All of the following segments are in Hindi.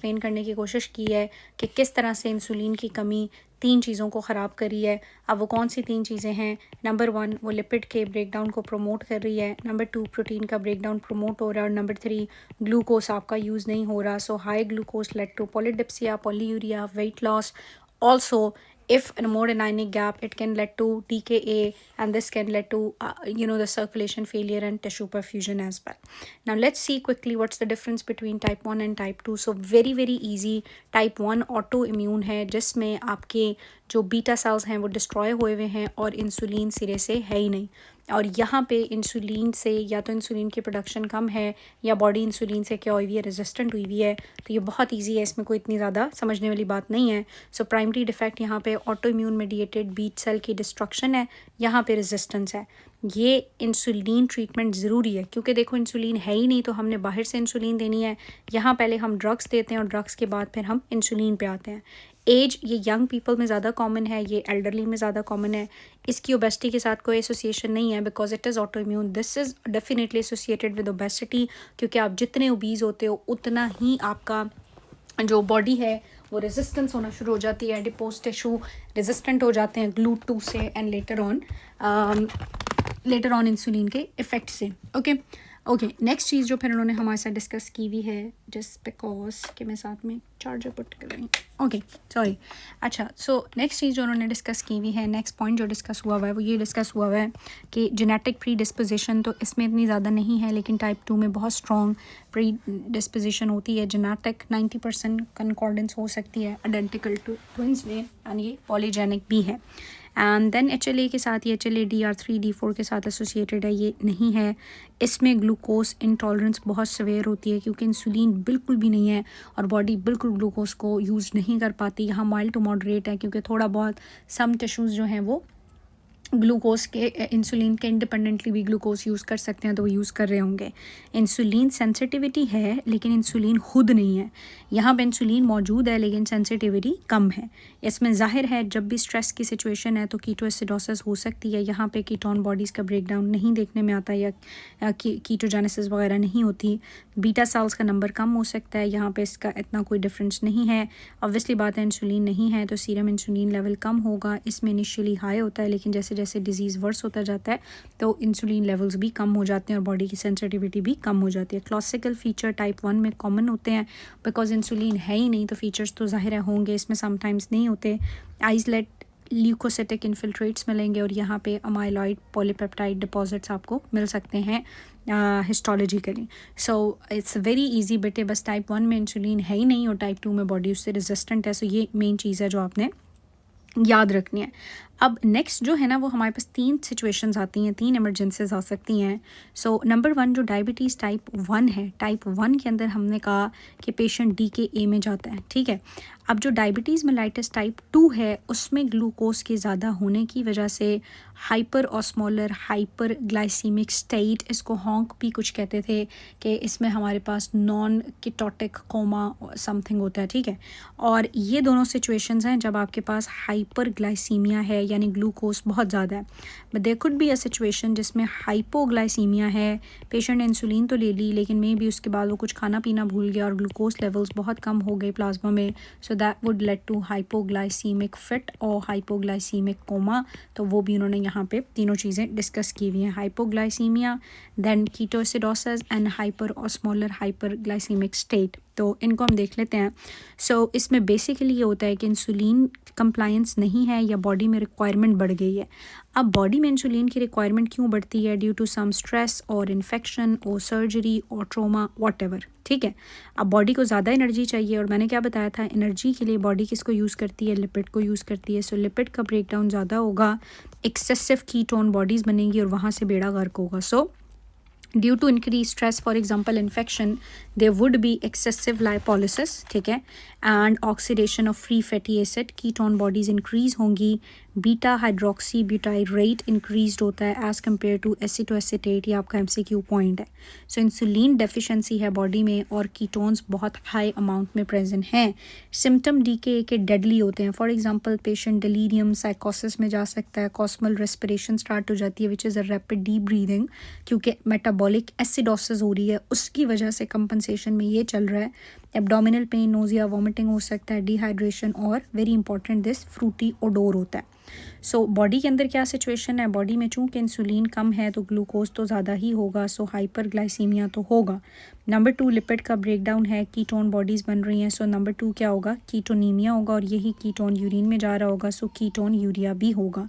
एक्सप्लेन करने की कोशिश की है कि किस तरह से इंसुलिन की कमी 3 चीज़ों को ख़राब कर रही है। अब वो कौन सी 3 चीज़ें हैं? नंबर 1 वो लिपिड के ब्रेकडाउन को प्रमोट कर रही है, नंबर 2 प्रोटीन का ब्रेकडाउन प्रमोट हो रहा है और नंबर 3 ग्लूकोज आपका यूज़ नहीं हो रहा। So high glucose led to polydipsia, polyuria, weight loss. Also, if in a more anionic gap, it can lead to DKA, and this can lead to the circulation failure and tissue perfusion as well. Now let's see quickly what's the difference between type 1 and type 2. So very easy. Type 1 autoimmune है जिसमें आपके जो बीटा सेल्स हैं वो डिस्ट्रॉय हुए हुए हैं और इंसुलिन सिरे से है ही नहीं। और यहाँ पे इंसुलिन से या तो इंसुलिन की प्रोडक्शन कम है या बॉडी इंसुलिन से क्या हुई है, रेजिस्टेंट हुई हुई है। तो ये बहुत इजी है, इसमें कोई इतनी ज़्यादा समझने वाली बात नहीं है। सो प्राइमरी डिफेक्ट यहाँ पे auto immune mediated beta cell की डिस्ट्रक्शन है, यहाँ पे रेजिस्टेंस है। ये इंसुलिन ट्रीटमेंट ज़रूरी है क्योंकि देखो इंसुलिन है ही नहीं तो हमने बाहर से इंसुलिन देनी है। यहाँ पहले हम ड्रग्स देते हैं और ड्रग्स के बाद फिर हम इंसुलिन पे आते हैं। एज ये यंग पीपल में ज़्यादा कॉमन है, ये एल्डरली में ज़्यादा कॉमन है। इसकी ओबेसिटी के साथ कोई एसोसिएशन नहीं है because it is auto immune. This is definitely associated with obesity क्योंकि आप जितने ओबीज होते हो उतना ही आपका जो बॉडी है वो रेजिस्टेंस होना शुरू हो जाती है, एडिपोज टिश्यू रेजिस्टेंट हो जाते हैं GLUT2 से एंड लेटर ऑन इंसुलिन के इफ़ेक्ट से। ओके नेक्स्ट चीज़ जो फिर उन्होंने हमारे साथ डिस्कस की हुई है, जस्ट बिकॉज कि मैं साथ में चार्जर पुट कर रही हूँ। Okay sorry. अच्छा सो नेक्स्ट चीज़ जो उन्होंने डिस्कस की हुई है, नेक्स्ट पॉइंट जो डिस्कस हुआ हुआ है वो ये डिस्कस हुआ हुआ है कि जेनेटिक प्री डिस्पोजिशन तो इसमें इतनी ज़्यादा नहीं है लेकिन टाइप 2 में बहुत स्ट्रॉन्ग प्री डिस्पोजिशन होती है। जेनेटिक 90% कंकॉर्डेंस हो सकती है आइडेंटिकल टू ट्विंस में एंड ये पॉलीजेनिक भी है। एंड देन HLA के साथ ये HLA DR3 D4 के साथ एसोसिएटेड है, ये नहीं है। इसमें ग्लूकोज इंटॉलरेंस बहुत सवेयर होती है क्योंकि इंसुलिन बिल्कुल भी नहीं है और बॉडी बिल्कुल ग्लूकोज को यूज़ नहीं कर पाती। यहाँ माइल्ड टू मॉडरेट है क्योंकि थोड़ा बहुत सम टिश्यूज़ जो हैं वो ग्लूकोज के इंसुलिन के इंडिपेंडेंटली भी ग्लूकोज यूज़ कर सकते हैं तो वो यूज़ कर रहे होंगे। इंसुलिन सेंसिटिविटी है लेकिन इंसुलिन खुद नहीं है। यहाँ पे इंसुलिन मौजूद है लेकिन सेंसिटिविटी कम है। इसमें ज़ाहिर है जब भी स्ट्रेस की सिचुएशन है तो कीटोएसिडोसिस हो सकती है। यहाँ पे कीटोन बॉडीज़ का ब्रेकडाउन नहीं देखने में आता या कीटोजेनेसिस वगैरह नहीं होती। बीटा सेल्स का नंबर कम हो सकता है, यहाँ पे इसका इतना कोई डिफरेंस नहीं है। ऑब्वियसली बात है इंसुलिन नहीं है तो सीरम इंसुलिन लेवल कम होगा। इसमें इनिशियली हाई होता है लेकिन जैसे जैसे डिजीज़ वर्स होता जाता है तो इंसुलिन लेवल्स भी कम हो जाते हैं और बॉडी की सेंसिटिविटी भी कम हो जाती है। क्लासिकल फीचर टाइप 1 में कॉमन होते हैं बिकॉज इंसुलिन है ही नहीं तो फीचर्स तो ज़ाहिर है होंगे, इसमें समटाइम्स नहीं होते। आइसलेट ल्यूकोसिटिक इन्फिल्ट्रेट्स मिलेंगे और यहाँ पे अमाइलॉइड पॉलीपेप्टाइड डिपॉजिट्स आपको मिल सकते हैं histologically. So it's very easy बेटे, बस टाइप 1 में इंसुलिन है ही नहीं और टाइप 2 में बॉडी उससे रेजिस्टेंट है। सो ये मेन चीज़ है जो आपने याद रखनी है। अब नेक्स्ट जो है ना वो हमारे पास 3 सिचुएशंस आती हैं, 3 इमरजेंसीज आ सकती हैं। सो नंबर 1 जो डायबिटीज़ टाइप 1 है, टाइप 1 के अंदर हमने कहा कि पेशेंट DKA में जाता है, ठीक है। अब जो डायबिटीज़ मेलाइटिस टाइप 2 है उसमें ग्लूकोज के ज़्यादा होने की वजह से hyper osmolar hyper glycaemic state, इसको हॉन्क भी कुछ कहते थे कि इसमें हमारे पास नॉन कीटोटिक कोमा समथिंग होता है, ठीक है। और ये दोनों सिचुएशंस हैं जब आपके पास हाइपर ग्लाइसीमिया है यानी ग्लूकोज बहुत ज़्यादा है। But there could be a situation जिसमें हाइपोग्लाइसीमिया है, पेशेंट ने इंसुलिन तो ले ली लेकिन मे भी उसके बाद वो कुछ खाना पीना भूल गया और ग्लूकोज लेवल्स बहुत कम हो गए प्लाज्मा में। So that would lead to hypoglycaemic fit और हाइपोग्लाइसीमिक कोमा। तो वो भी उन्होंने यहाँ पे तीनों चीज़ें डिस्कस की हुई हैं, hypoglycaemia, then ketoacidosis and hyper osmolar hyperglycaemic state. तो इनको हम देख लेते हैं। सो इसमें बेसिकली ये होता है कि इंसुलिन कंप्लायंस नहीं है या बॉडी में रिक्वायरमेंट बढ़ गई है। अब बॉडी में इंसुलिन की रिक्वायरमेंट क्यों बढ़ती है? ड्यू टू सम स्ट्रेस और इन्फेक्शन और सर्जरी और ट्रोमा व्हाटएवर, ठीक है। अब बॉडी को ज़्यादा एनर्जी चाहिए और मैंने क्या बताया था, एनर्जी के लिए बॉडी किसको यूज़ करती है? लिपिड को यूज़ करती है। सो लिपिड का ब्रेकडाउन ज़्यादा होगा, एक्सेसिव कीटोन बॉडीज़ बनेंगी और वहाँ से बेड़ा गर्क होगा। So due to increase stress, for example infection, there would be excessive lipolysis, ठीक है, and oxidation of free fatty acid, ketone bodies increase होंगी, beta hydroxy butyl rate increase होता है एज़ कम्पेयर टू एसिटोएसिटेट। ये आपका MCQ पॉइंट है। सो इंसुलिन डेफिशिएंसी है बॉडी में और कीटोन्स बहुत हाई अमाउंट में प्रेजेंट हैं। सिम्टम DKA के डेडली होते हैं। फॉर एग्जांपल पेशेंट डिलीरियम साइकोसिस में जा सकता है, कॉस्मल रेस्पिरेशन स्टार्ट हो जाती है which is a rapid deep breathing, क्योंकि मेटाबॉलिक एसिडोसिस हो रही है उसकी वजह से कंपनसेशन में ये चल रहा है। एब्डोमिनल पेन, नोजिया, वॉमिटिंग हो सकता है, डिहाइड्रेशन और very important this fruity odour होता है। सो बॉडी के अंदर क्या सिचुएशन है, बॉडी में चूँकि इंसुलिन कम है तो ग्लूकोज तो ज़्यादा ही होगा, सो हाइपरग्लाइसीमिया तो होगा। नंबर 2 लिपिड का ब्रेकडाउन है, कीटोन बॉडीज़ बन रही हैं, सो नंबर 2 क्या होगा, कीटोनीमिया होगा और यही कीटोन यूरिन में जा रहा होगा, सो कीटोन यूरिया भी होगा।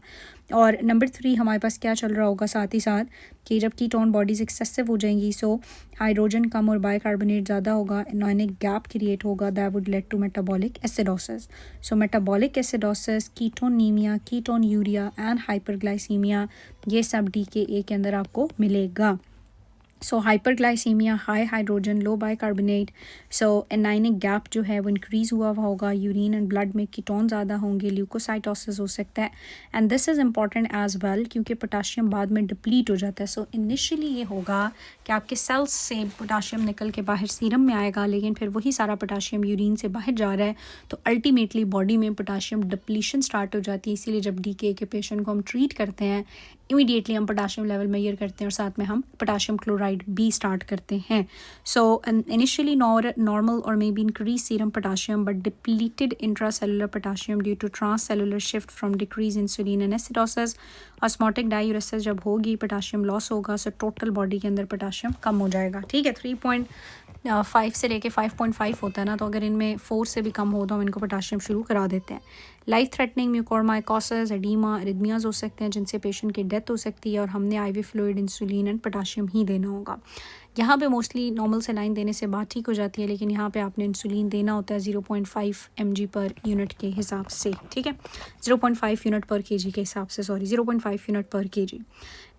और नंबर 3 हमारे पास क्या चल रहा होगा साथ ही साथ कि जब कीटोन बॉडीज़ एक्सेसिव हो जाएंगी, सो हाइड्रोजन कम और बाइकार्बोनेट ज़्यादा होगा, एनायनिक गैप क्रिएट होगा, that would lead to metabolic acidosis. So metabolic acidosis, ketonaemia, ketonuria and hyperglycaemia, ये सब DKA के अंदर आपको मिलेगा। So hyperglycaemia, high hydrogen, low bicarbonate, so anionic gap जो है वो इंक्रीज़ हुआ होगा, यूरिन एंड ब्लड में कीटोन ज़्यादा होंगे, ल्यूकोसाइटोसिस हो सकता है। And this is important as well क्योंकि पोटाशियम बाद में डिप्लीट हो जाता है। सो इनिशियली ये होगा कि आपके सेल्स से पोटाशियम निकल के बाहर सीरम में आएगा, लेकिन फिर वही सारा पोटाशियम यूरिन से बाहर जा रहा है, तो अल्टीमेटली बॉडी में पोटाशियम डिप्लीशन स्टार्ट हो जाती है। इसीलिए जब DKA के पेशेंट को हम ट्रीट करते हैं, इमीडिएटली हम पोटाशियम लेवल मेजर करते हैं और साथ में हम पोटाशियम क्लोराइड भी स्टार्ट करते हैं। सो इनिशियली नॉर्मल और may be increase serum potassium but depleted intracellular potassium due to transcellular shift from decrease insulin and acidosis. Osmotic diuresis जब होगी पोटाशियम लॉस होगा, सो टोटल बॉडी के अंदर पोटाशियम कम हो जाएगा। ठीक है, 3.5 से लेके 5.5 होता है ना, तो अगर इनमें 4 से भी कम हो तो हम इनको पोटाशियम शुरू करा देते हैं। Life threatening mucormycosis, oedema, arrhythmias हो सकते हैं जिनसे पेशेंट की डेथ हो सकती है और हमने IV fluid, insulin and potassium ही देना होगा। यहाँ पे मोस्टली नॉर्मल सेलाइन देने से बात ठीक हो जाती है, लेकिन यहाँ पे आपने इंसुलिन देना होता है 0.5 mg पर यूनिट के हिसाब से। ठीक है, 0.5 यूनिट पर kg के हिसाब से, 0.5 यूनिट पर kg।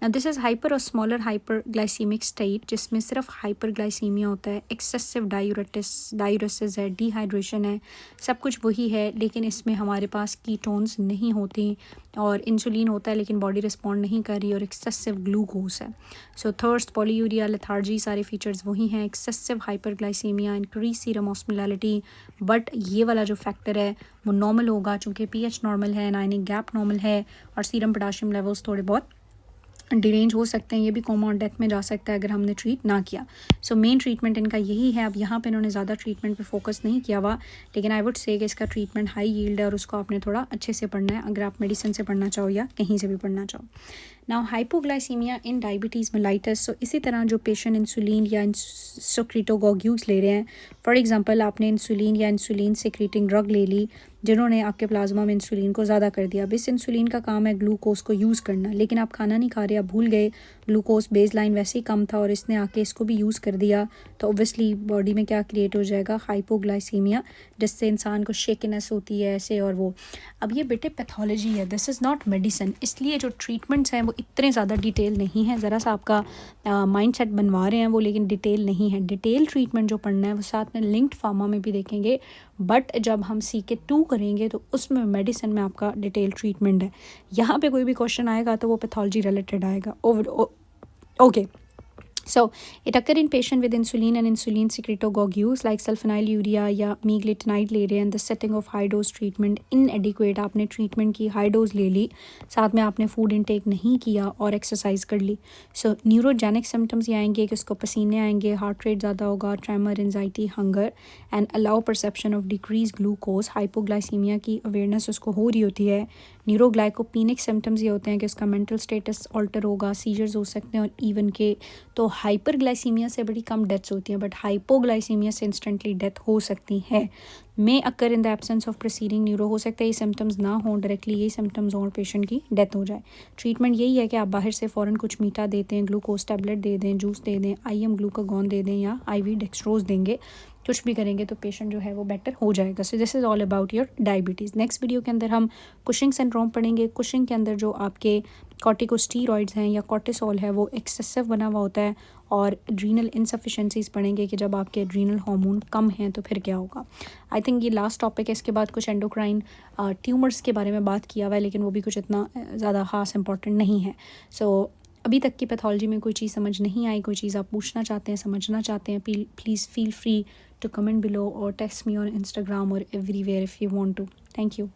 ना दिस इज़ हाइपर और स्मॉलर हाइपरग्लाइसीमिक स्टेट जिसमें सिर्फ हाइपरग्लाइसीमिया होता है, एक्सेसिव डायूरेसिस है, डिहाइड्रेशन है, सब कुछ वही है, लेकिन इसमें हमारे पास कीटोन्स नहीं होती और इंसुलिन होता है लेकिन बॉडी रिस्पॉन्ड नहीं कर रही और एक्सेसिव ग्लूकोज है। सो थर्स्ट, पॉलीयूरिया, लेथार्जी, सारे फीचर्स वही हैं। Excessive hyperglycaemia, increase serum osmolality, but ये वाला जो फैक्टर है वो नॉर्मल होगा चूँकि pH नॉर्मल है, एनायनिक गैप नॉर्मल है और सीरम पोटाशियम लेवल्स थोड़े बहुत डिरेंज हो सकते हैं। ये भी कोमा और डेथ में जा सकता है अगर हमने ट्रीट ना किया। सो मेन ट्रीटमेंट इनका यही है। अब यहाँ पे इन्होंने ज़्यादा ट्रीटमेंट पे फोकस नहीं किया हुआ, लेकिन आई वुड से कि इसका ट्रीटमेंट हाई यील्ड है और उसको आपने थोड़ा अच्छे से पढ़ना है, अगर आप मेडिसिन से पढ़ना चाहो या कहीं से भी पढ़ना चाहो। Now hypoglycemia in diabetes mellitus, so इसी तरह जो पेशेंट इंसुलिन या सेक्रेटोगोग्यूज ले रहे हैं, फॉर एग्जांपल आपने इंसुलिन या इंसुलिन सेक्रेटिंग ड्रग ले ली जिन्होंने आपके प्लाज्मा में इंसुलिन को ज़्यादा कर दिया। अब इस इंसुलिन का काम है ग्लूकोज को यूज़ करना, लेकिन आप खाना नहीं खा रहे, आप भूल गए, ग्लूकोज बेस लाइन वैसे ही कम था और इसने आके इसको भी यूज़ कर दिया, तो ऑब्वियसली बॉडी में क्या क्रिएट हो जाएगा, हाइपोग्लाइसीमिया, जिससे इंसान को शेकिनेस होती है ऐसे और वो। अब ये बेटे पैथोलॉजी है, दिस इज़ नॉट मेडिसिन, इसलिए जो ट्रीटमेंट्स हैं वो इतने ज़्यादा डिटेल नहीं है। ज़रा सा आपका माइंड सेट बनवा रहे हैं वो, लेकिन डिटेल नहीं है। डिटेल ट्रीटमेंट जो पढ़ना है वो साथ में लिंक्ड फार्मा में भी देखेंगे, बट जब हम CK2 करेंगे तो उसमें मेडिसिन में आपका डिटेल ट्रीटमेंट है। यहाँ पे कोई भी क्वेश्चन आएगा तो वो पैथोलॉजी रिलेटेड आएगा। Okay, So it occur in patient with insulin and insulin secretagogues like sulfonylurea या मीग्लिटनाइड ले रहे हैं, the setting of high dose treatment inadequate, आपने ट्रीटमेंट की, हाई डोज ले ली, साथ में आपने फूड इनटेक नहीं किया और एक्सरसाइज कर ली। सो न्यूरोजेनिक सिम्टम्स ये आएंगे कि उसको पसीने आएंगे, हार्ट रेट ज़्यादा होगा, tremor, anxiety, hunger and allow perception of decrease glucose. Hypoglycaemia की अवेयरनेस उसको हो रही होती है। न्यूरोग्लाइकोपिनिक सिम्टम्स ये होते हैं कि उसका मेंटल स्टेटस ऑल्टर होगा, सीजर्स हो सकते हैं और इवन के तो हाइपरग्लाइसीमिया से बड़ी कम डेथ्स होती हैं, बट हाइपोग्लाइसीमिया से इंस्टेंटली डेथ हो सकती है। May occur in the absence of proceeding neuro, हो सकता है ये सिम्टम्स ना हो, डायरेक्टली यही सिम्टम्स और पेशेंट की डेथ हो जाए। ट्रीटमेंट यही है कि आप बाहर से फ़ौरन कुछ मीठा देते हैं, ग्लूकोज टैबलेट दे दें, जूस दे दें, IM ग्लूकागॉन दे दें या IV डेक्सट्रोज देंगे, कुछ भी करेंगे तो पेशेंट जो है वो बेटर हो जाएगा। So this is all about your diabetes. Next video के अंदर हम कुशिंग सिंड्रोम पढ़ेंगे। कुशिंग के अंदर जो आपके कॉर्टिकोस्टीरॉइड्स हैं या कॉर्टिसोल है वो एक्सेसिव बना हुआ होता है, और एड्रीनल इनसफिशेंसीज पढ़ेंगे कि जब आपके एड्रीनल हार्मोन कम हैं तो फिर क्या होगा। आई थिंक ये लास्ट टॉपिक है। इसके बाद कुछ एंडोक्राइन ट्यूमर्स के बारे में बात किया हुआ है, लेकिन वो भी कुछ इतना ज़्यादा ख़ास इंपॉर्टेंट नहीं है। सो अभी तक की पैथोलॉजी में कोई चीज़ समझ नहीं आई, कोई चीज़ आप पूछना चाहते हैं, समझना चाहते हैं, please feel free to comment below or text me on Instagram or everywhere if you want to. Thank you.